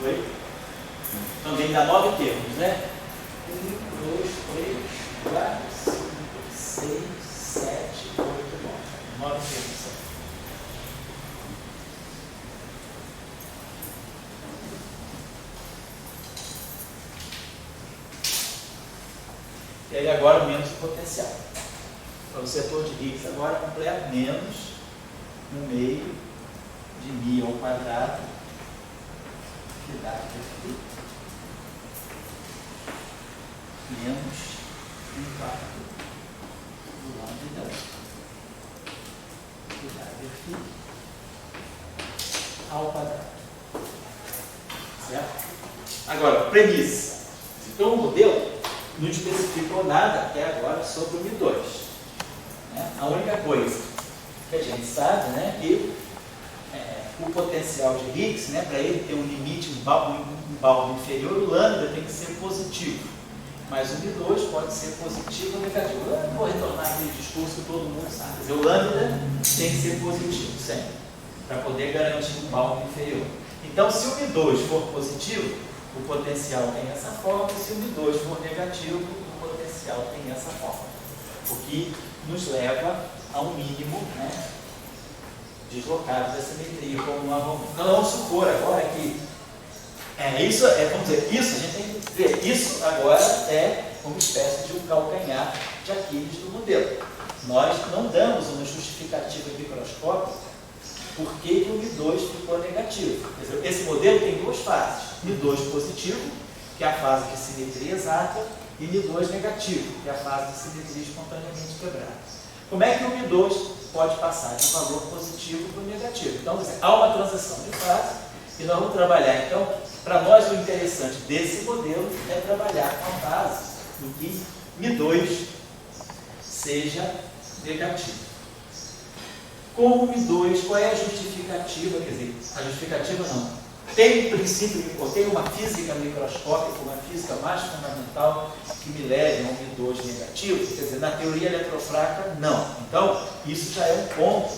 Foi? Então vem dar 9 termos, né? 1, 2, 3, 4, 5, 6, 7, 8, 9. 9 termos só. E aí agora menos o potencial. Então o setor de Higgs agora completo menos 1/2 de μ ao quadrado que dá aqui menos 1/4 do lambda que dá aqui ao quadrado. Certo? Agora, premissa. Então o modelo não especificou nada até agora sobre o μ2. Né? A única coisa que a gente sabe, né, que o potencial de Higgs, né, para ele ter um limite, um balde inferior, o lambda tem que ser positivo. Mas o μ2 pode ser positivo ou negativo. Eu não vou retornar aquele discurso que todo mundo sabe. Quer dizer, o lambda tem que ser positivo sempre, para poder garantir um balde inferior. Então, se o μ2 for positivo, o potencial tem essa forma, e se o μ2 for negativo, o potencial tem essa forma. O que nos leva a um mínimo, né, deslocado da simetria, como nós vamos supor agora que vamos dizer, isso a gente tem que ver, isso agora é uma espécie de um calcanhar de Aquiles do modelo. Nós não damos uma justificativa microscópica por que o μ2 ficou negativo. Quer dizer, esse modelo tem duas fases, μ2 positivo, que é a fase de simetria exata, e μ2 negativo, que é a fase de simetria espontaneamente quebrada. Como é que o μ2 pode passar de um valor positivo para o negativo? Então, há uma transição de fase e nós vamos trabalhar. Então, para nós, o interessante desse modelo é trabalhar com a fase em que μ2 seja negativo. Como μ2, qual é a justificativa? Quer dizer, a justificativa não. Tem um princípio, ou tem uma física microscópica, uma física mais fundamental que me leve a um μ2 negativo? Quer dizer, na teoria eletrofraca, não. Então, isso já é um ponto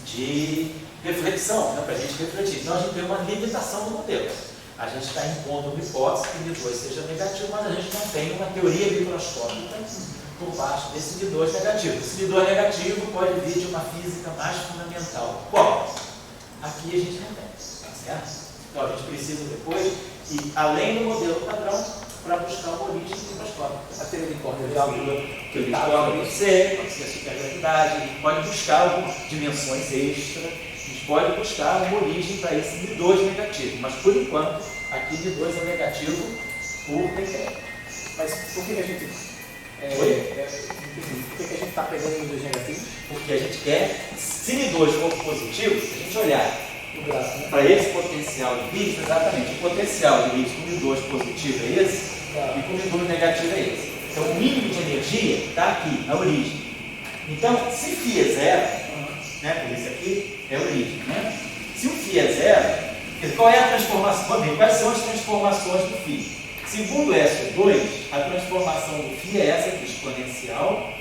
de reflexão, né, para a gente refletir. Então, a gente tem uma limitação do modelo. A gente está impondo uma hipótese que μ2 seja negativo, mas a gente não tem uma teoria microscópica por baixo desse μ2 negativo. Esse μ2 negativo pode vir de uma física mais fundamental. Qual? Aqui a gente não tem. Certo? Então a gente precisa depois ir além do modelo padrão para buscar uma origem microscópica. A teoria de corda de altura que ele pode ser a supergravidade, pode buscar algumas dimensões extras, a gente pode buscar uma origem para esse μ2 negativo, mas por enquanto aqui μ2 é negativo por decreto. Mas por que a gente por que a gente está pegando μ2 negativo? Porque a gente quer, se μ2 for positivo, a gente olhar para esse potencial de Higgs, exatamente, o potencial de Higgs com μ2 positivo é esse, e com μ2 negativo é esse. Então, o mínimo de energia está aqui, na origem. Então, se φ é zero, né, por isso aqui é a origem, né? Se o φ é zero, qual é a transformação? Quais são as transformações do φ? Segundo SO2, a transformação do φ é essa aqui, exponencial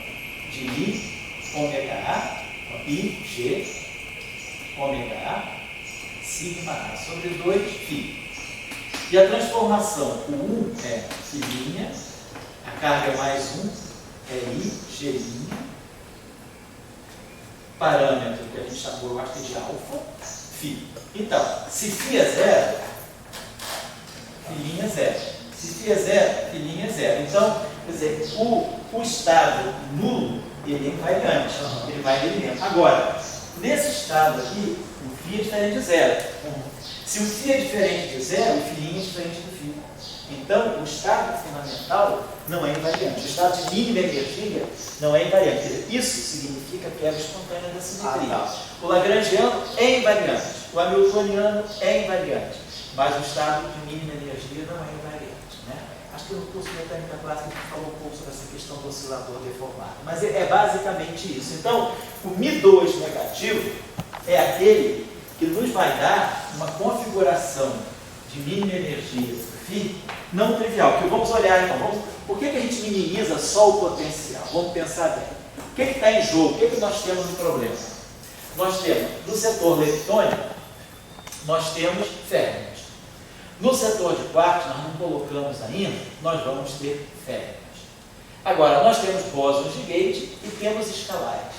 de I, ômega A, I, G, ômega A, sigma A sobre 2φ. E a transformação, o 1 é φ', a carga é mais 1, é I, G', parâmetro que a gente chamou, eu acho que de alfa, φ. Então, se φ é zero, φ' é zero. Se φ é zero, φ' é zero. Então, quer dizer, o estado nulo, ele é invariante, ele vai eliminando. Agora, nesse estado aqui, o φ é diferente de zero. Se o φ é diferente de zero, o φ' é diferente do φ. Então, o estado fundamental não é invariante. O estado de mínima energia não é invariante. Quer dizer, isso significa quebra espontânea da simetria. O lagrangiano é invariante. O hamiltoniano é invariante. Mas o estado de mínima energia não é invariante. Né? Acho que no curso de mecânica clássica a gente falou um pouco sobre essa questão do oscilador deformado. Mas é basicamente isso. Então, o μ2 negativo é aquele que nos vai dar uma configuração de mínima energia do φ não trivial. Porque vamos olhar então, por que a gente minimiza só o potencial? Vamos pensar bem. O que está em jogo? O que nós temos no problema? Nós temos, no setor leptônico, nós temos férmions. No setor de quartos, nós não colocamos ainda, nós vamos ter férmions. Agora, nós temos bósons de Gauge e temos escalares.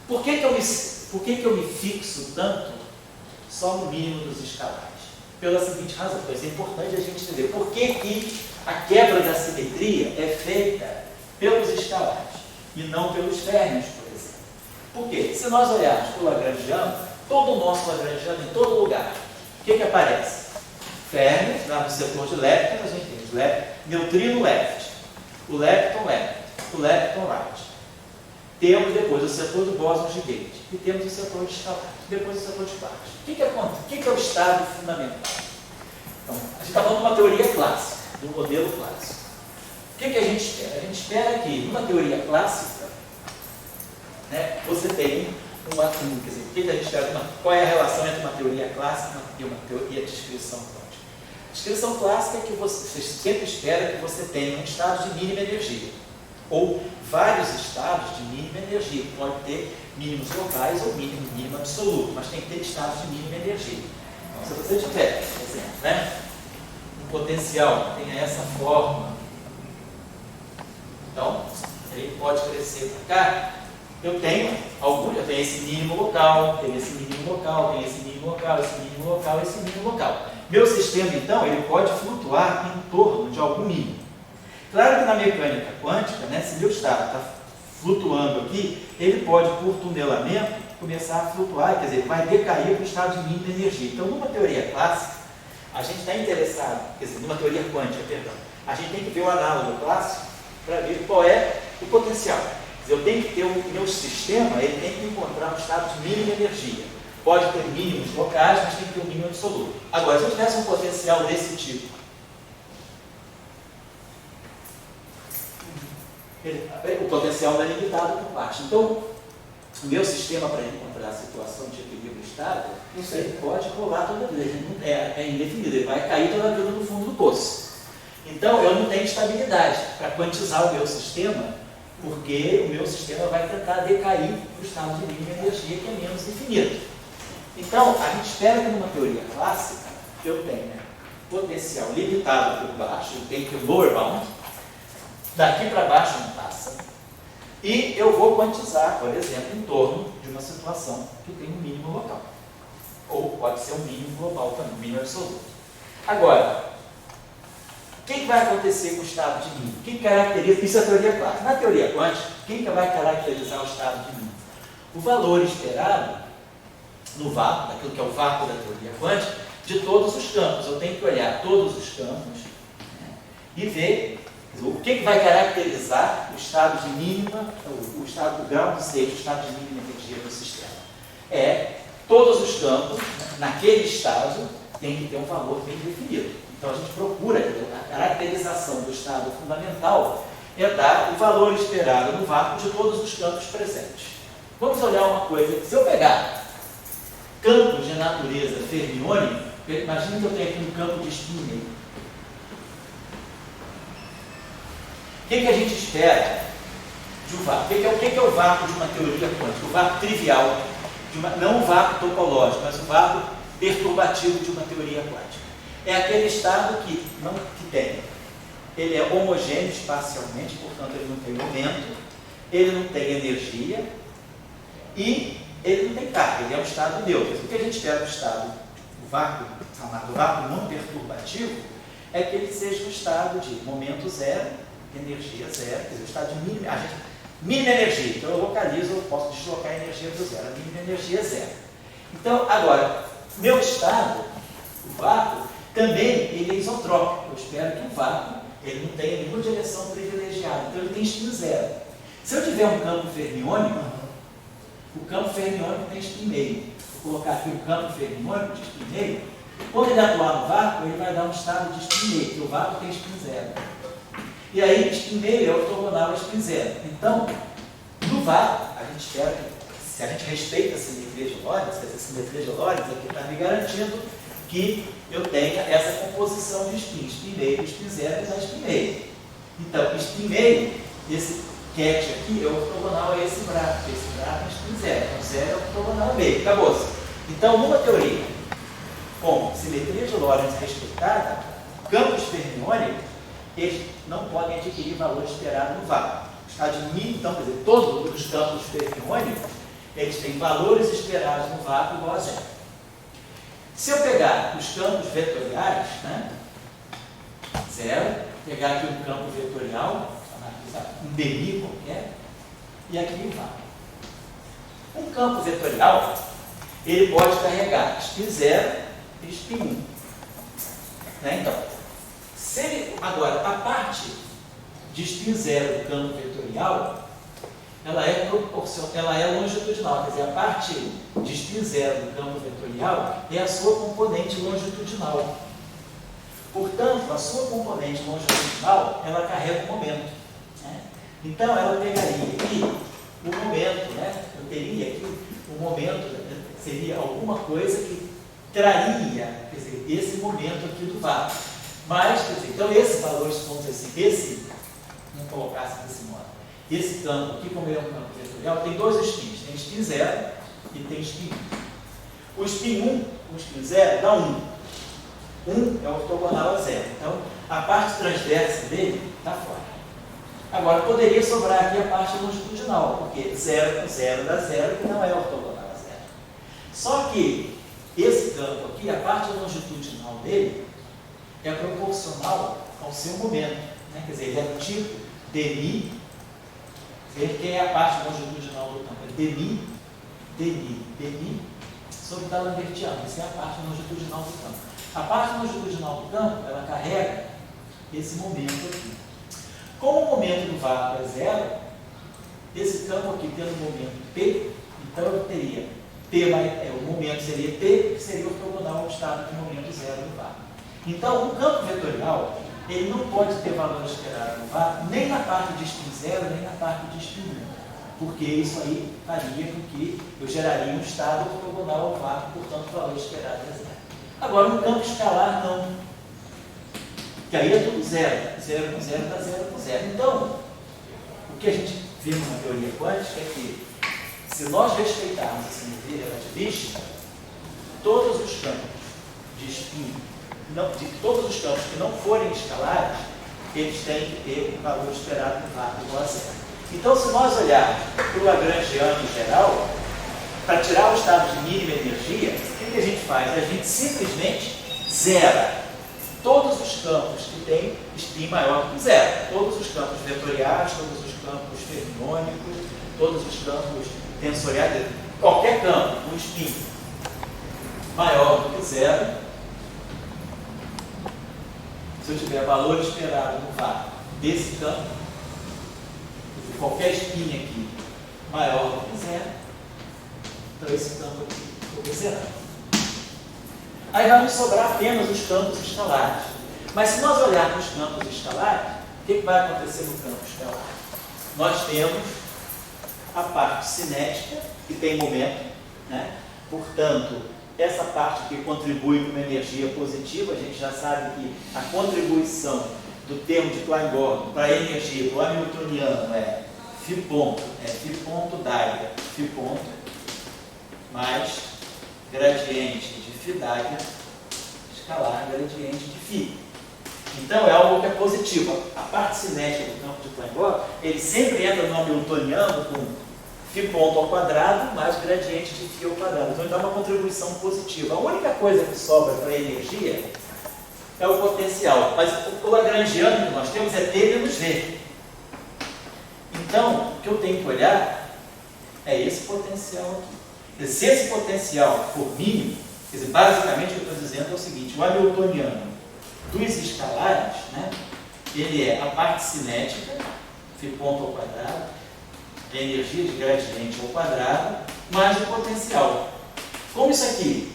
Por que que eu me fixo tanto só no mínimo dos escalares? Pela seguinte razão, pois é importante a gente entender por que a quebra da simetria é feita pelos escalares e não pelos férmions, por exemplo. Porque, se nós olharmos para o lagrangiano, todo o nosso lagrangiano, em todo lugar, o que aparece? Férmions, lá no setor de leptons, a gente tem o neutrino left, o lepton left, o lepton right. Temos depois o setor de bósons de Gauge e temos o setor de escalar, depois o setor de quartos. O que é o estado fundamental? Então, a gente está falando de uma teoria clássica, de um modelo clássico. O que a gente espera? A gente espera que, numa teoria clássica, né, você tem uma... Quer dizer, o que a gente espera? Qual é a relação entre uma teoria clássica e uma teoria de descrição quântica? A descrição clássica é que você sempre espera que você tenha um estado de mínima energia, ou vários estados de mínima energia. Pode ter mínimos locais ou mínimo absoluto, mas tem que ter estados de mínima energia. Então, se você tiver, por exemplo, né, um potencial que tenha essa forma, então, ele pode crescer para cá, eu tenho esse mínimo local, tenho esse mínimo local, tenho esse mínimo local, esse mínimo local, esse mínimo local. Meu sistema, então, ele pode flutuar em torno de algum mínimo. Claro que na mecânica quântica, né, se meu estado está flutuando aqui, ele pode, por tunelamento, começar a flutuar, quer dizer, vai decair para o estado de mínima energia. Então, numa teoria clássica, a gente está interessado, quer dizer, numa teoria quântica, perdão, a gente tem que ver o análogo clássico para ver qual é o potencial. Quer dizer, eu tenho que ter o meu sistema, ele tem que encontrar um estado de mínima energia. Pode ter mínimos locais, mas tem que ter um mínimo absoluto. Agora, se eu tivesse um potencial desse tipo, o potencial não é limitado por baixo. Então, o meu sistema para encontrar a situação de equilíbrio estável, ele pode rolar toda vez, é indefinido, ele vai cair toda vez no fundo do poço. Então, eu não tenho estabilidade para quantizar o meu sistema, porque o meu sistema vai tentar decair para o estado de mínima energia, que é menos infinito. Então, a gente espera que numa teoria clássica, eu tenha potencial limitado por baixo, eu tenho que o lower bound, daqui para baixo não passa, e eu vou quantizar, por exemplo, em torno de uma situação que tem um mínimo local. Ou pode ser um mínimo global também, um mínimo absoluto. Agora, o que vai acontecer com o estado de mínimo? Quem caracteriza? Isso é a teoria clássica. Na teoria quântica, quem que vai caracterizar o estado de mínimo? O valor esperado no vácuo, daquilo que é o vácuo da teoria quântica, de todos os campos. Eu tenho que olhar todos os campos, né, e ver o que vai caracterizar o estado de mínima, o estado do grau de state, o estado de mínima energia do sistema. É todos os campos, naquele estado, tem que ter um valor bem definido. Então a gente procura, a caracterização do estado fundamental é dar o valor esperado no vácuo de todos os campos presentes. Vamos olhar uma coisa, se eu pegar campos de natureza fermiônica, imagine que eu tenho aqui um campo de spin meio. O que a gente espera de um vácuo? O que é o vácuo de uma teoria quântica? O vácuo trivial, não o vácuo topológico, mas o vácuo perturbativo de uma teoria quântica. É aquele estado que tem. Ele é homogêneo espacialmente, portanto ele não tem momento, ele não tem energia e ele não tem carga, ele é um estado neutro. O que a gente espera do estado, do vácuo, chamado vácuo não perturbativo, é que ele seja um estado de momento zero, energia zero, quer dizer, o estado de mínima energia. Então eu localizo, eu posso deslocar a energia do zero, a mínima energia é zero. Então, agora, meu estado, o vácuo, também ele é isotrópico. Eu espero que o vácuo ele não tenha nenhuma direção privilegiada, então ele tem spin zero. Se eu tiver um campo fermiônico, o campo fermiônico tem spin meio. Vou colocar aqui o campo fermiônico de spin meio. Quando ele atuar no vácuo, ele vai dar um estado de spin meio, porque o vácuo tem spin zero. E aí, spin meio é ortogonal a spin zero. Então, no vácuo, a gente espera que, se a gente respeita a simetria de Lorentz, essa simetria de Lorentz aqui está me garantindo que eu tenha essa composição de spin meio, spin zero e spin meio. Então, spin meio, esse cat aqui é ortogonal a esse braço é spin zero. Então, zero é ortogonal a meio. Acabou-se. Então, numa teoria com simetria de Lorentz respeitada, campos fermiônicos, eles não podem adquirir valor esperado no vácuo. O estado de mínimo, então, quer dizer, todos os campos fermiônicos, eles têm valores esperados no vácuo igual a zero. Se eu pegar os campos vetoriais, né, zero, pegar aqui um campo vetorial, um demi qualquer, e aqui o vácuo. Um campo vetorial, ele pode carregar spin 0 e spin 1. Né? Então, se ele, agora, a parte de spin 0 do campo vetorial, ela é longitudinal, quer dizer, a parte de spin 0 do campo vetorial é a sua componente longitudinal. Portanto, a sua componente longitudinal, ela carrega o momento. Né? Então, ela pegaria aqui o momento, né? Eu teria aqui o momento, seria alguma coisa que traria, quer dizer, esse momento aqui do vácuo. Mas, quer dizer, então esse valor, vamos dizer assim, vamos colocar assim desse modo, esse campo aqui, como ele é um campo vetorial, tem dois spins, tem spin 0 e tem spin 1. O spin 1, o spin 0 dá 1. 1 é ortogonal a 0. Então, a parte transversa dele está fora. Agora, poderia sobrar aqui a parte longitudinal, porque 0 com 0 dá 0, que não é ortogonal a 0. Só que esse campo aqui, a parte longitudinal dele, é proporcional ao seu momento. Né? Quer dizer, ele é do tipo demi, que é a parte longitudinal do campo. É demi sobre d'Alembertiano. Essa é a parte longitudinal do campo. A parte longitudinal do campo, ela carrega esse momento aqui. Como o momento do vácuo é zero, esse campo aqui tendo o momento P, então eu teria P, o momento seria P, que seria ortogonal ao estado de momento zero do vácuo. Então, o campo vetorial, ele não pode ter valor esperado no vácuo, nem na parte de spin 0, nem na parte de spin 1, porque isso aí faria com que eu geraria um estado ortogonal ao vácuo, portanto, o valor esperado é zero. Agora, no campo escalar, não. Que aí é tudo zero. 0 com 0 dá 0 com 0. Então, o que a gente vê numa teoria quântica é que, se nós respeitarmos a simetria relativista, todos os campos de spin, todos os campos que não forem escalares, eles têm que ter o valor esperado no vácuo igual a 0. Então, se nós olharmos para o Lagrangiano em geral, para tirar o estado de mínima energia, o que a gente faz? A gente simplesmente zera todos os campos que têm spin maior que 0. Todos os campos vetoriais, todos os campos fermiônicos, todos os campos tensoriais, qualquer campo com spin maior do que 0, se eu tiver valor esperado no vácuo desse campo, qualquer spin aqui maior do que 0, então esse campo aqui ficou zerado. Aí vai nos sobrar apenas os campos escalares. Mas se nós olharmos os campos escalares, o que vai acontecer no campo escalar? Nós temos a parte cinética, que tem momento, né? Portanto, essa parte que contribui com uma energia positiva, a gente já sabe que a contribuição do termo de Klein-Gordon para a energia do hamiltoniano é φ ponto, Dagger, φ ponto, mais gradiente de φ Dagger, escalar gradiente de φ. Então é algo que é positivo. A parte cinética do campo de Klein-Gordon, ele sempre entra no hamiltoniano com φ ponto ao quadrado mais gradiente de φ ao quadrado. Então ele dá uma contribuição positiva. A única coisa que sobra para a energia é o potencial. Mas o lagrangiano que nós temos é T menos V. Então, o que eu tenho que olhar é esse potencial aqui. Se esse potencial for mínimo, quer dizer, basicamente o que eu estou dizendo é o seguinte: o hamiltoniano dos escalares, né, ele é a parte cinética, φ ponto ao quadrado, a energia de gradiente ao quadrado, mais o potencial. Como isso aqui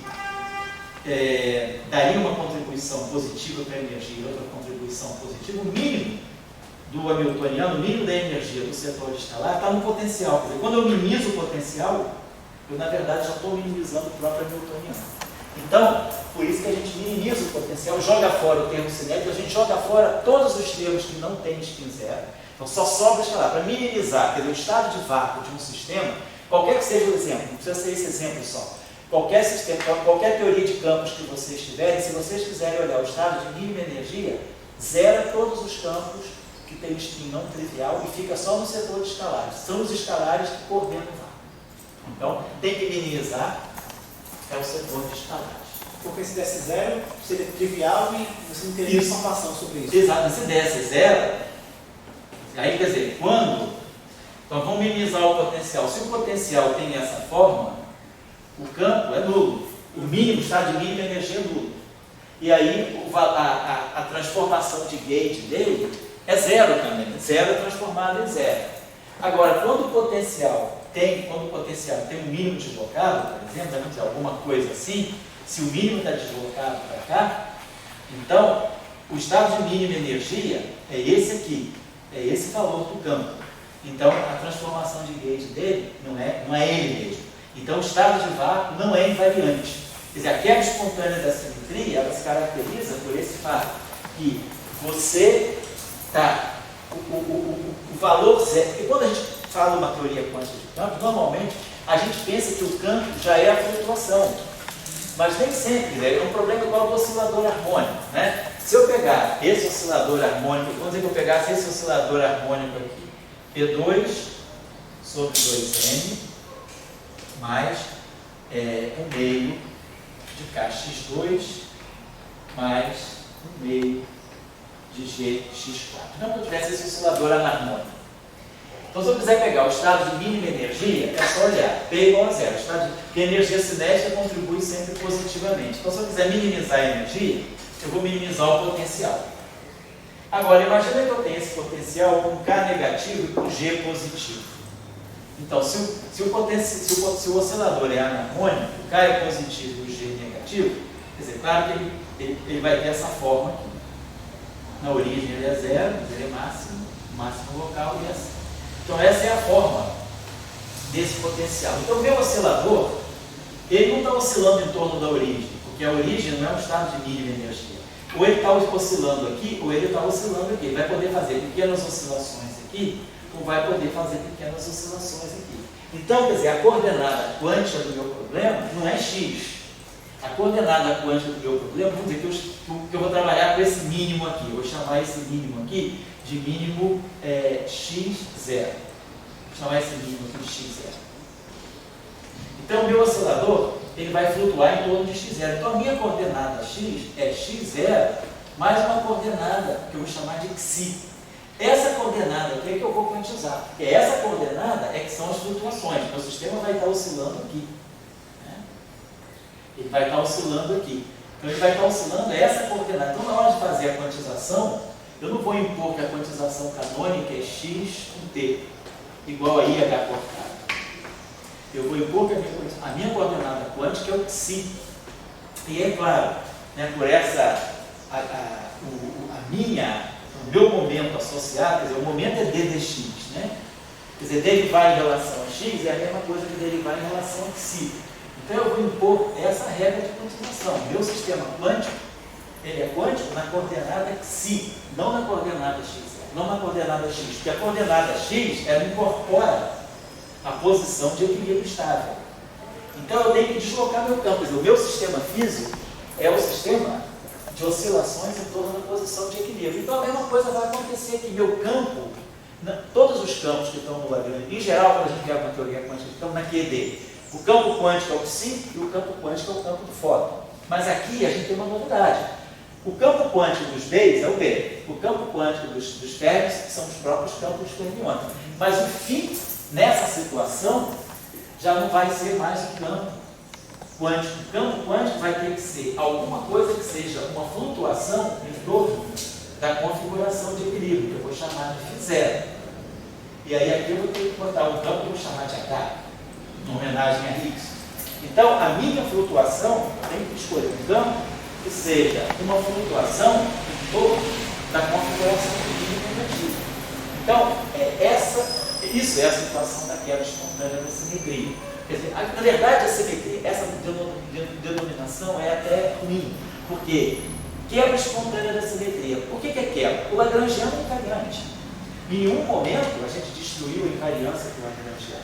daria uma contribuição positiva para a energia e outra contribuição positiva, o mínimo do hamiltoniano, o mínimo da energia do setor escalar está no potencial. Quer dizer, quando eu minimizo o potencial, eu na verdade já estou minimizando o próprio hamiltoniano. Então, por isso que a gente minimiza o potencial, joga fora o termo cinético, a gente joga fora todos os termos que não têm spin zero. Então só sobra escalar. Para minimizar, quer dizer, o estado de vácuo de um sistema, qualquer que seja o exemplo, não precisa ser esse exemplo só. qualquer sistema, qualquer teoria de campos que vocês tiverem, se vocês quiserem olhar o estado de mínima energia, zera todos os campos que tem spin não trivial e fica só no setor de escalares. São os escalares que coordenam o vácuo. Então, tem que minimizar o setor de escalares. Porque se desse zero, seria trivial e você não teria informação sobre isso. Exato, se desse zero, aí quer dizer, quando... Então vamos minimizar o potencial. Se o potencial tem essa forma, o campo é nulo. O mínimo, o estado de mínima energia é nulo. E aí a transformação de gate dele é zero também. Zero é transformado em zero. Agora, quando o potencial tem um mínimo deslocado, por exemplo, vamos dizer, alguma coisa assim, se o mínimo está deslocado para cá, então o estado de mínima energia é esse aqui, é esse valor do campo. Então a transformação de gauge dele não é ele mesmo. Então o estado de vácuo não é invariante. Quer dizer, a quebra espontânea da simetria, ela se caracteriza por esse fato que você está, o valor zero, porque quando a gente fala uma teoria quântica de campo, normalmente a gente pensa que o campo já é a flutuação. Mas nem sempre, né? É um problema igual do oscilador harmônico, né? Se eu pegar esse oscilador harmônico, vamos dizer que eu pegasse esse oscilador harmônico aqui, P2 sobre 2N mais 1/2 de KX2 mais 1/2 de GX4. Não que eu tivesse esse oscilador anarmônico. Então, se eu quiser pegar o estado de mínima energia, é só olhar P igual a zero. Porque a energia cinética contribui sempre positivamente. Então, se eu quiser minimizar a energia, eu vou minimizar o potencial. Agora, imagina que eu tenho esse potencial com K negativo e com G positivo. Então, se o oscilador é anarmônico, o K é positivo e o G é negativo, quer dizer, claro que ele vai ter essa forma aqui. Na origem ele é zero, mas ele é máximo local e assim. Então essa é a forma desse potencial. Então o meu oscilador, ele não está oscilando em torno da origem, porque a origem não é um estado de mínima energia. Ou ele está oscilando aqui, ou ele está oscilando aqui. Ele vai poder fazer pequenas oscilações aqui, ou vai poder fazer pequenas oscilações aqui. Então, quer dizer, a coordenada quântica do meu problema não é x. A coordenada quântica do meu problema, vamos dizer que eu vou trabalhar com esse mínimo aqui. Eu vou chamar esse mínimo aqui de mínimo x0. Vou chamar esse mínimo aqui de x0. Então, o meu oscilador, ele vai flutuar em torno de x0. Então, a minha coordenada x é x0 mais uma coordenada que eu vou chamar de xi. Essa coordenada aqui é que eu vou quantizar. Porque essa coordenada é que são as flutuações. Meu sistema vai estar oscilando aqui. Ele vai estar oscilando aqui. Então, ele vai estar oscilando essa coordenada. Então, na hora de fazer a quantização, eu não vou impor que a quantização canônica é x com t, igual a IH cortado. Eu vou impor que a minha coordenada quântica é o xi. E é claro, né, por essa, o meu momento associado, quer dizer, o momento é d dx, né? Quer dizer, derivar em relação a x é a mesma coisa que derivar em relação a xi. Então eu vou impor essa regra de quantização. Meu sistema quântico, ele é quântico na coordenada xi, não na coordenada x, não na coordenada x, porque a coordenada x, ela incorpora a posição de equilíbrio estável. Então eu tenho que deslocar meu campo. Quer dizer, o meu sistema físico é o sistema de oscilações em torno da posição de equilíbrio. Então a mesma coisa vai acontecer aqui. Meu campo, todos os campos que estão no Lagrange, em geral, quando a gente quer uma teoria quântica, estão na QD. O campo quântico é o psi e o campo quântico é o campo do fóton. Mas aqui a gente tem uma novidade. O campo quântico dos Bs é o B. O campo quântico dos ferros são os próprios campos fermiônicos. Mas o φ, nessa situação, já não vai ser mais um campo quântico. O campo quântico vai ter que ser alguma coisa que seja uma flutuação em torno da configuração de equilíbrio, que eu vou chamar de φ0. E aí aqui eu vou ter que botar um campo que eu vou chamar de H, em homenagem a Higgs. Então, a minha flutuação, eu tenho que escolher um campo que seja uma flutuação em torno da configuração de equilíbrio negativo. Então, isso é a situação da quebra espontânea da simetria. Quer dizer, na verdade, a simetria, essa denominação é até ruim, porque quebra espontânea da simetria. Por que é quebra? O lagrangiano é invariante. Em nenhum momento a gente destruiu a invariância do lagrangiano.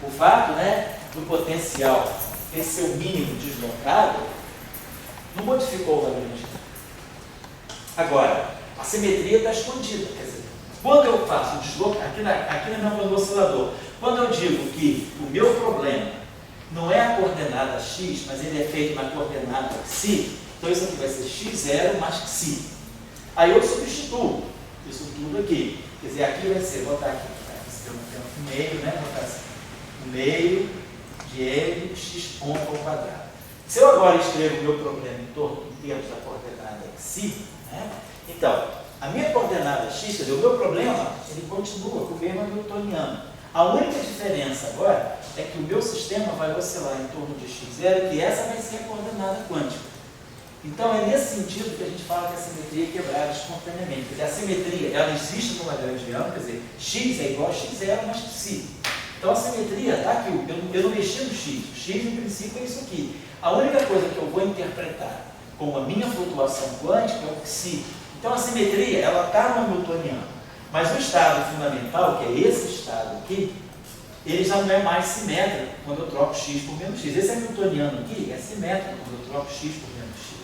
O fato, né, do potencial esse seu mínimo deslocado, não modificou o valor de dinâmica. Agora, a simetria está escondida. Quer dizer, quando eu faço o deslocamento, aqui na rampa do oscilador, quando eu digo que o meu problema não é a coordenada x, mas ele é feito na coordenada xi, então isso aqui vai ser x0 mais xi. Aí eu substituo isso tudo aqui. Quer dizer, aqui vai ser, botar aqui, esse termo no meio, né? Botar assim, o meio de m x ponto ao quadrado. Se eu agora escrevo o meu problema em termos da coordenada xi, né? Então, a minha coordenada x, quer dizer, o meu problema, ele continua com o mesmo hamiltoniano. A única diferença agora é que o meu sistema vai oscilar em torno de x0, que essa vai ser a coordenada quântica. Então, é nesse sentido que a gente fala que a simetria é quebrada espontaneamente. Quer dizer, a simetria, ela existe no Lagrangiano, quer dizer, x é igual a x0 mais xi. Então, a simetria está aqui, eu não mexi no x. O x, em princípio, é isso aqui. A única coisa que eu vou interpretar com a minha flutuação quântica é o xi. Então, a simetria, ela está no hamiltoniano. Mas o estado fundamental, que é esse estado aqui, ele já não é mais simétrico quando eu troco x por menos x. Esse hamiltoniano aqui é simétrico quando eu troco x por menos x.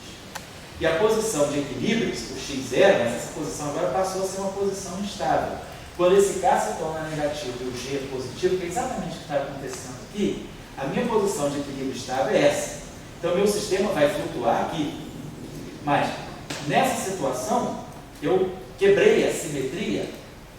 E a posição de equilíbrio, o x0, mas essa posição agora passou a ser uma posição instável. Quando esse K se torna negativo e o G é positivo, que é exatamente o que está acontecendo aqui, a minha posição de equilíbrio estável é essa. Então, meu sistema vai flutuar aqui. Mas, nessa situação, eu quebrei a simetria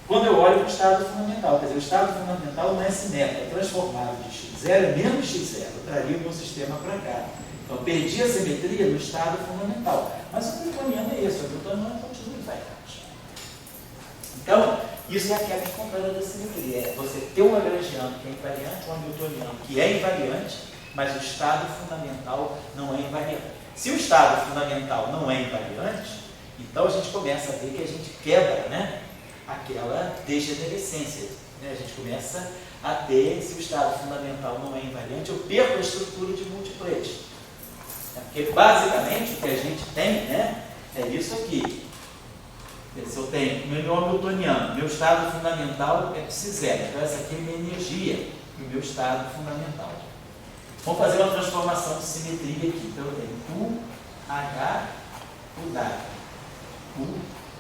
quando eu olho para o estado fundamental. Quer dizer, o estado fundamental não é simétrico, é transformado de x0 em menos x0. Eu traria o meu sistema para cá. Então, perdi a simetria no estado fundamental. Mas o hamiltoniano é esse, o hamiltoniano continua invariante. Então, isso é a quebra completa da simetria. É você ter um lagrangiano que é invariante, um hamiltoniano que é invariante, mas o estado fundamental não é invariante. Se o estado fundamental não é invariante, então a gente começa a ver que a gente quebra, né, aquela degenerescência. Né? A gente começa a ter, se o estado fundamental não é invariante, eu perco a estrutura de multiplete. Porque basicamente o que a gente tem, né, é isso aqui. Se eu tenho meu hamiltoniano, meu estado fundamental é psi0. Então essa aqui é a minha energia e o meu estado fundamental. Vamos fazer uma transformação de simetria aqui. Então eu tenho U, H, U W. U,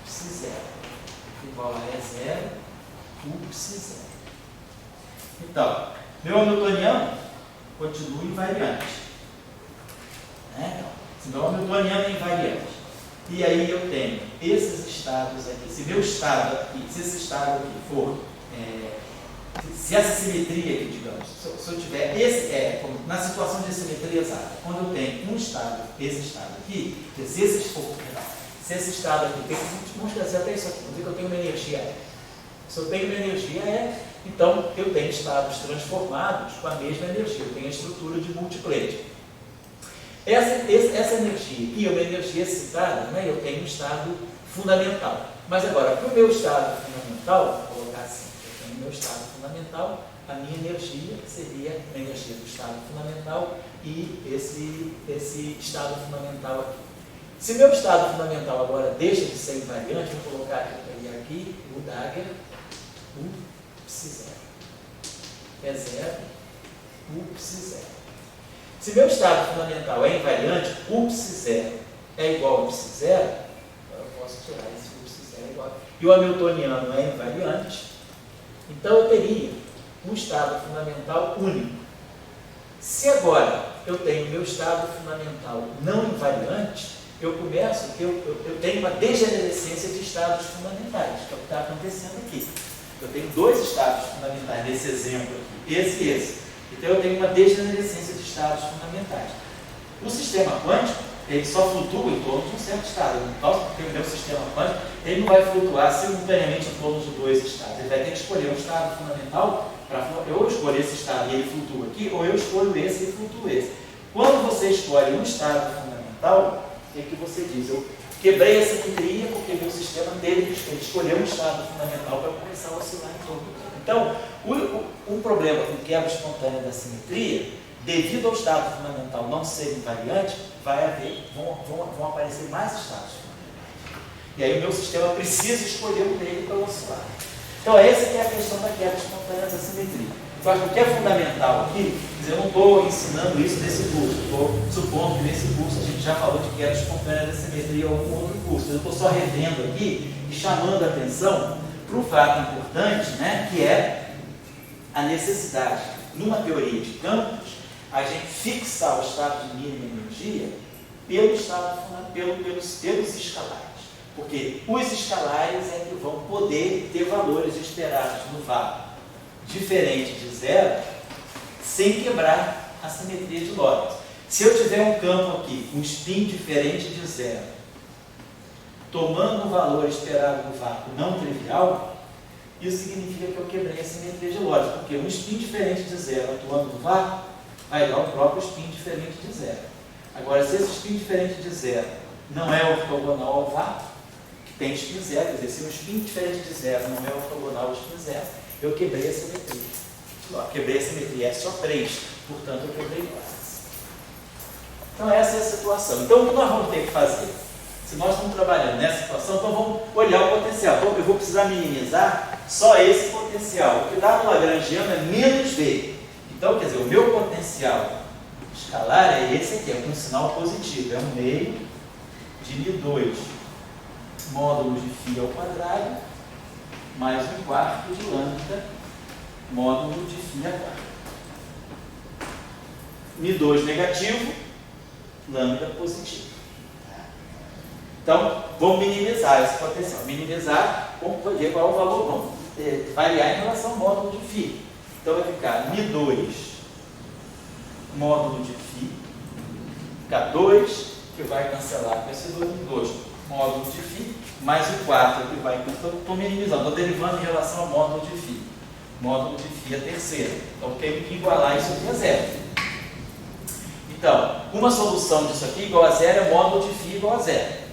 psi0. Igual a E0, U, psi0. Então, meu hamiltoniano continua invariante. Né? Então, se meu hamiltoniano é invariante, e aí eu tenho esses estados aqui, se meu estado aqui, se esse estado aqui for, se essa simetria aqui, digamos, se eu tiver na situação de simetria exata, quando eu tenho um estado, esse estado aqui, se esse estado aqui, vamos trazer até isso aqui, vamos dizer que eu tenho uma energia E. Se eu tenho uma energia E, então eu tenho estados transformados com a mesma energia, eu tenho a estrutura de multiplete. Essa energia e uma energia excitada, né, eu tenho um estado fundamental. Mas agora, para o meu estado fundamental, vou colocar assim, eu tenho o meu estado fundamental, a minha energia seria a energia do estado fundamental e esse estado fundamental aqui. Se meu estado fundamental agora deixa de ser invariante, eu vou colocar aqui o Dagger, o psi0. É 0, o psi0. Se meu estado fundamental é invariante, o psi0 é igual a psi0, eu posso tirar esse psi0 igual. E o hamiltoniano é invariante, então eu teria um estado fundamental único. Se agora eu tenho meu estado fundamental não invariante, eu tenho uma degenerescência de estados fundamentais, que é o que está acontecendo aqui. Eu tenho dois estados fundamentais nesse exemplo aqui, esse e esse. Então eu tenho uma degenerescência de estados fundamentais. O sistema quântico, ele só flutua em torno de um certo estado. Porque o meu sistema quântico, ele não vai flutuar simultaneamente em torno de dois estados. Ele vai ter que escolher um estado fundamental, eu escolho esse estado e ele flutua aqui, ou eu escolho esse e ele flutua esse. Quando você escolhe um estado fundamental, é que você diz, eu quebrei a simetria porque meu sistema teve que escolher um estado fundamental para começar a oscilar em torno dele. Então, o problema com quebra espontânea da simetria, devido ao estado fundamental não ser invariante, vão aparecer mais estados fundamentais. E aí o meu sistema precisa escolher um dele para oscilar. Então, essa que é a questão da quebra espontânea da simetria. Eu acho que o que é fundamental aqui Mas eu não estou ensinando isso nesse curso, estou supondo que nesse curso a gente já falou de queda espontânea da simetria ou algum outro curso. Eu estou só revendo aqui e chamando a atenção para um fato importante, né, que é a necessidade, numa teoria de campos, a gente fixar o estado de mínima energia pelos escalares. Porque os escalares é que vão poder ter valores esperados no vácuo diferente de zero, sem quebrar a simetria de Lorentz. Se eu tiver um campo aqui, um spin diferente de zero, tomando o valor esperado no vácuo não trivial, isso significa que eu quebrei a simetria de Lorentz, porque um spin diferente de zero atuando no vácuo vai dar o próprio spin diferente de zero. Agora, se esse spin diferente de zero não é ortogonal ao vácuo, que tem spin zero, quer dizer, se um spin diferente de zero não é ortogonal ao spin zero, eu quebrei a simetria. Quebrei a simetria é só 3, portanto eu quebrei Lorentz. Então essa é a situação. Então o que nós vamos ter que fazer? Se nós estamos trabalhando nessa situação, então vamos olhar o potencial. Então eu vou precisar minimizar só esse potencial. O que dá no lagrangiano é menos V. Então, quer dizer, o meu potencial escalar é esse aqui, é um sinal positivo. É 1 meio de μ2 módulo de φ ao quadrado mais 1/4 de lambda módulo de φ a quadrado. μ2 negativo, lambda positivo. Então, vamos minimizar esse potencial. Minimizar, vamos ver qual é o valor, vamos variar em relação ao módulo de φ. Então, vai ficar μ2 módulo de φ, fica 2, que vai cancelar com esse 2 módulo de φ, mais o 4, que vai... Estou minimizando, estou derivando em relação ao módulo de φ. Módulo de φ é terceiro. Então, tem que igualar isso aqui a zero. Então, uma solução disso aqui igual a zero é módulo de φ igual a zero.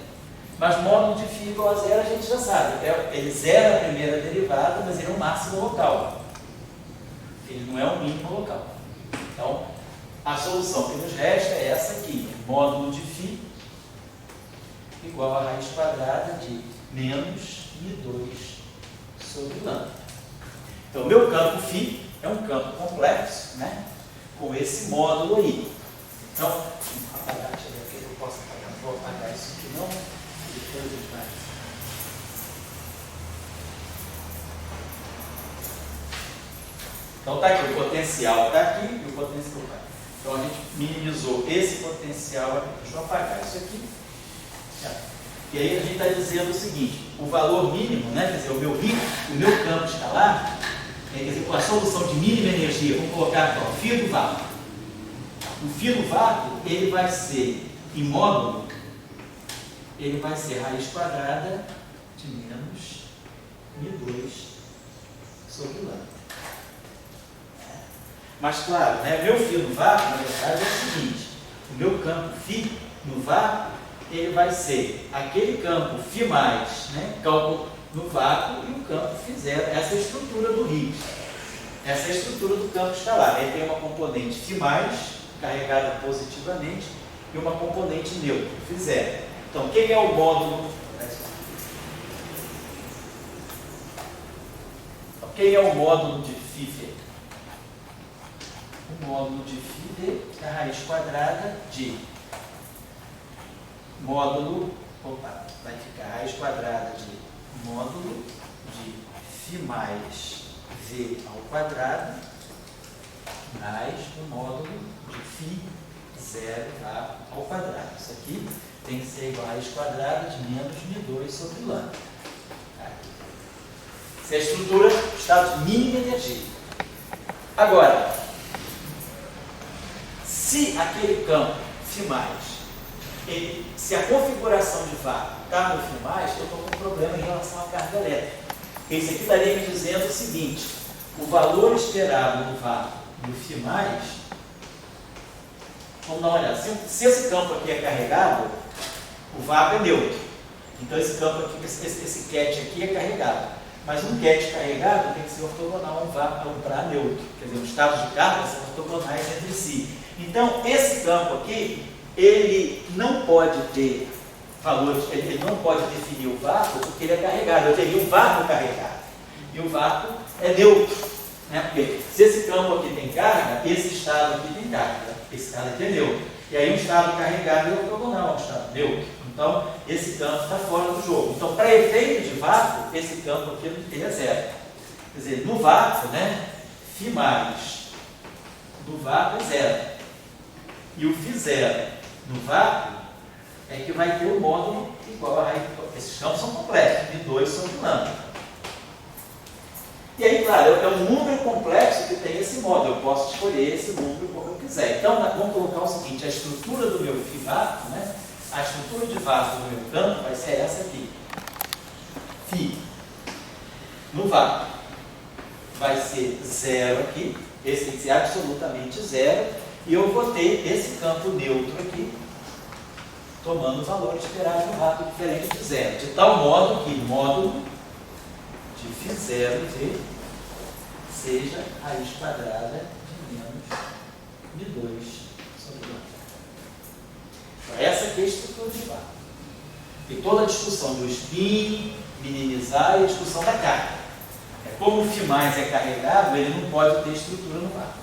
Mas módulo de φ igual a zero a gente já sabe. Ele zera a primeira derivada, mas ele é um máximo local. Ele não é um mínimo local. Então, a solução que nos resta é essa aqui. Módulo de φ igual a raiz quadrada de menos μ2 sobre lambda. Então, o meu campo φ é um campo complexo, né? Com esse módulo aí. Então, vou apagar, deixa eu ver aqui, eu posso apagar, vou apagar isso aqui não, e depois a gente vai. Então, está aqui, o potencial está aqui e o potencial está aqui. Então, a gente minimizou esse potencial aqui. Deixa eu apagar isso aqui. E aí a gente está dizendo o seguinte, o valor mínimo, né, quer dizer, o meu campo escalar, quer dizer, com a solução de mínima energia, vamos colocar aqui, o φ do vácuo. O φ do vácuo, ele vai ser, em módulo, ele vai ser raiz quadrada de menos μ2 sobre lambda. Mas, claro, né, meu φ do vácuo, na verdade, é o seguinte, o meu campo φ no vácuo, ele vai ser aquele campo φ+, né, cálculo no vácuo, e o campo φ0. Essa é a estrutura do Higgs. Essa é a estrutura do campo escalar. Ele tem uma componente φ+, carregada positivamente, e uma componente neutra, φ0. Então, quem é o módulo? Quem é o módulo de φ? O módulo de φ é a raiz quadrada de módulo, vai ficar raiz quadrada de módulo de φ mais v ao quadrado mais o módulo de φ0 ao quadrado. Isso aqui tem que ser igual a raiz quadrada de menos μ2 sobre lambda. Essa é a estrutura do estado de mínima energia. Agora, se aquele campo φ+, se a configuração de vácuo está no φ+, eu estou com um problema em relação à carga elétrica. Esse aqui estaria me dizendo o seguinte, o valor esperado do vácuo do φ+, vamos dar uma olhada, se esse campo aqui é carregado, o vácuo é neutro. Então esse campo aqui, esse ket aqui é carregado. Mas um ket carregado tem que ser ortogonal a um para neutro. Quer dizer, os estados de carga são ortogonais entre si. Então, esse campo aqui, ele não pode ter valores, ele não pode definir o vácuo porque ele é carregado. Eu teria um vácuo carregado. E o vácuo é neutro. Né? Porque se esse campo aqui tem carga, esse estado aqui tem carga. Esse estado aqui é neutro. E aí um estado carregado é ortogonal, um estado neutro. Então, esse campo está fora do jogo. Então, para efeito de vácuo, esse campo aqui é zero. Quer dizer, no vácuo, né, φ mais do vácuo é zero. E o φ zero no vácuo é que vai ter o módulo igual a raiz. Esses campos são complexos, de 2 são de lambda. E aí, claro, é um número complexo que tem esse módulo. Eu posso escolher esse número como eu quiser. Então, vamos colocar o seguinte: a estrutura do meu φ vácuo, né? A estrutura de vácuo do meu campo vai ser essa aqui. Φ no vácuo vai ser zero aqui. Esse tem que ser absolutamente zero. E eu vou ter esse campo neutro aqui, tomando o valor esperado do vácuo diferente de zero. De tal modo que módulo de φ zero v seja raiz quadrada de menos μ2 sobre lambda. Essa aqui é a estrutura de vácuo. E toda a discussão do spin, minimizar e a discussão da carga. Como o φ mais é carregado, ele não pode ter estrutura no vácuo.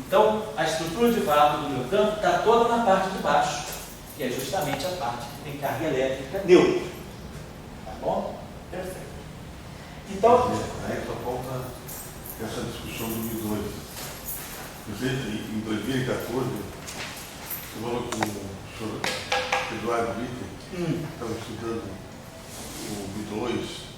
Então, a estrutura de vácuo do meu campo está toda na parte de baixo, que é justamente a parte que tem carga elétrica neutra. Tá bom? Perfeito. Então, aí só falta essa discussão do MI2. Você, em 2014, você falou com o senhor Eduardo Ritter, estava estudando o MI2,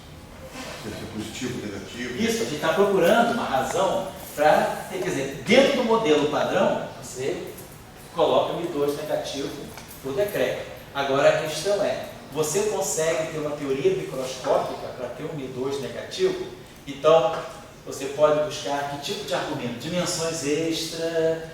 se é positivo, negativo. Isso, a gente está procurando uma razão para, quer dizer, dentro do modelo padrão, você coloca o MI2 negativo por decreto. Agora a questão é, você consegue ter uma teoria microscópica para ter um MI2 negativo? Então, você pode buscar que tipo de argumento? Dimensões extra,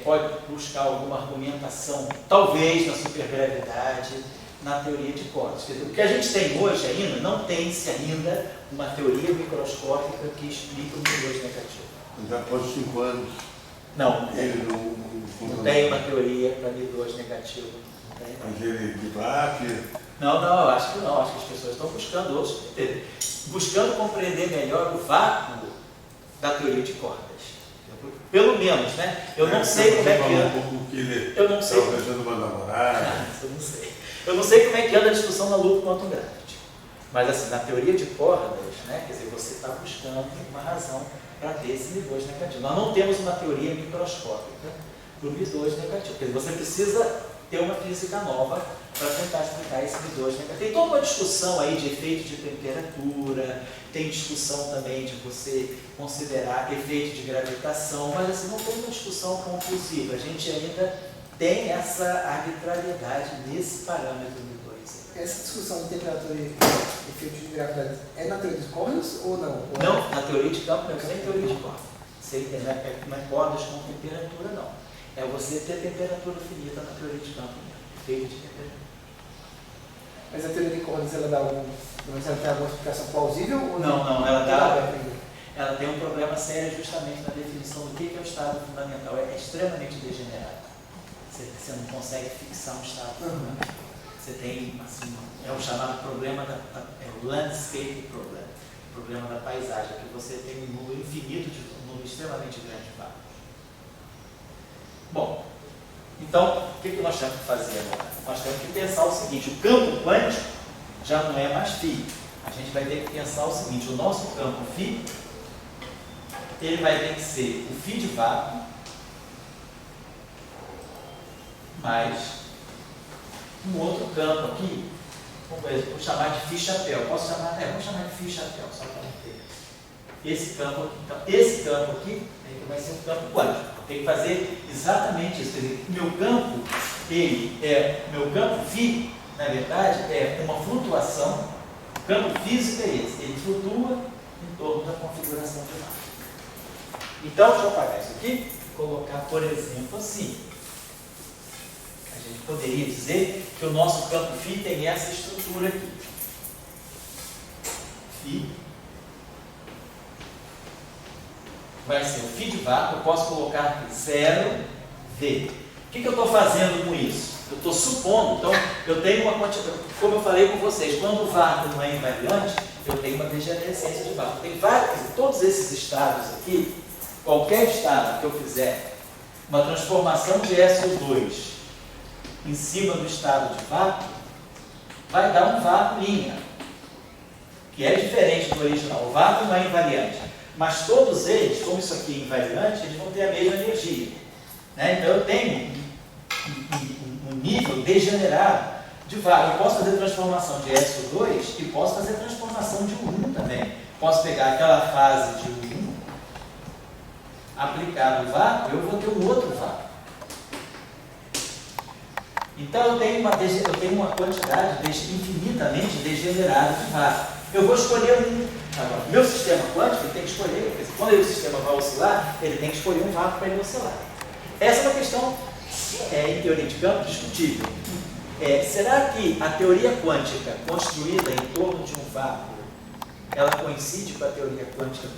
pode buscar alguma argumentação, talvez na supergravidade, na teoria de cordas. Quer dizer, o que a gente tem hoje ainda, não tem-se ainda uma teoria microscópica que explica o MI2 negativo. Já após 5 anos, Não, ele não tem uma teoria para MI2 negativo. Não tem. Mas ele debate. Não, eu acho que não. Acho que as pessoas estão buscando outros, buscando compreender melhor o vácuo da teoria de cordas. Pelo menos, né? Eu não sei como é que anda. Eu não sei. Estava uma namorada. Eu não sei. Eu não sei como é que anda a discussão na loop quantum gravity. Mas assim, na teoria de cordas, né? Quer dizer, você está buscando uma razão para ter esse MI2 negativo. Nós não temos uma teoria microscópica para o MI2 negativo. Quer dizer, você precisa ter uma física nova para tentar explicar esse MI2 negativo. Tem toda uma discussão aí de efeito de temperatura, tem discussão também de você considerar efeito de gravitação, mas assim, não tem uma discussão conclusiva. A gente ainda tem essa arbitrariedade nesse parâmetro MI2. Essa discussão de temperatura e efeito de gravidade é na teoria dos cordas ou não? Não, na teoria de campo não, sem teoria de cordas. Não é cordas com temperatura, não. É você ter temperatura finita na teoria de campo, efeito de temperatura. Mas a teoria de cordas, ela dá algum, ela tem alguma explicação plausível? Ou Não, ela tem um problema sério justamente na definição do que é o estado fundamental. É extremamente degenerado. Você não consegue fixar um estado fundamental. Você tem, assim, é o chamado problema, é o landscape problem, o problema da paisagem, que você tem um número infinito, um número extremamente grande de vácuos. Bom, então, o que nós temos que fazer agora? Nós temos que pensar o seguinte: o campo quântico já não é mais φ. A gente vai ter que pensar o seguinte: o nosso campo φ, ele vai ter que ser o φ de vácuo mais um outro campo aqui, vou chamar de φ chapéu. Posso chamar? Vamos chamar de φ chapéu, só para não ter. Esse campo aqui. Então, esse campo aqui vai ser um campo quântico. Tem que fazer exatamente isso. Quer dizer, meu campo φ, na verdade, é uma flutuação. O campo físico é esse. Ele flutua em torno da configuração de vácuo. Então, deixa eu apagar isso aqui e colocar, por exemplo, assim. A gente poderia dizer que o nosso campo φ tem essa estrutura aqui. Φ vai ser o φ de vácuo, eu posso colocar aqui 0V. O que eu estou fazendo com isso? Eu estou supondo, então eu tenho uma quantidade, como eu falei com vocês, quando o vácuo não é invariante, eu tenho uma degenerescência de vácuo. Tem vários, todos esses estados aqui, qualquer estado que eu fizer uma transformação de SO2 em cima do estado de vácuo, vai dar um vácuo linha, que é diferente do original. O vácuo não é invariante, mas todos eles, como isso aqui é invariante, eles vão ter a mesma energia, né? Então eu tenho um nível degenerado de vácuo. Eu posso fazer transformação de SO2 e posso fazer transformação de U1 também. Posso pegar aquela fase de U1, aplicar no vácuo, eu vou ter um outro vácuo. Então eu tenho uma quantidade infinitamente degenerada de vácuo. Eu vou escolher um. Agora, meu sistema quântico ele tem que escolher, porque quando o sistema vai oscilar, ele tem que escolher um vácuo para ele oscilar. Essa é uma questão, em teoria de campo, discutível. Será que a teoria quântica construída em torno de um vácuo, ela coincide com a teoria quântica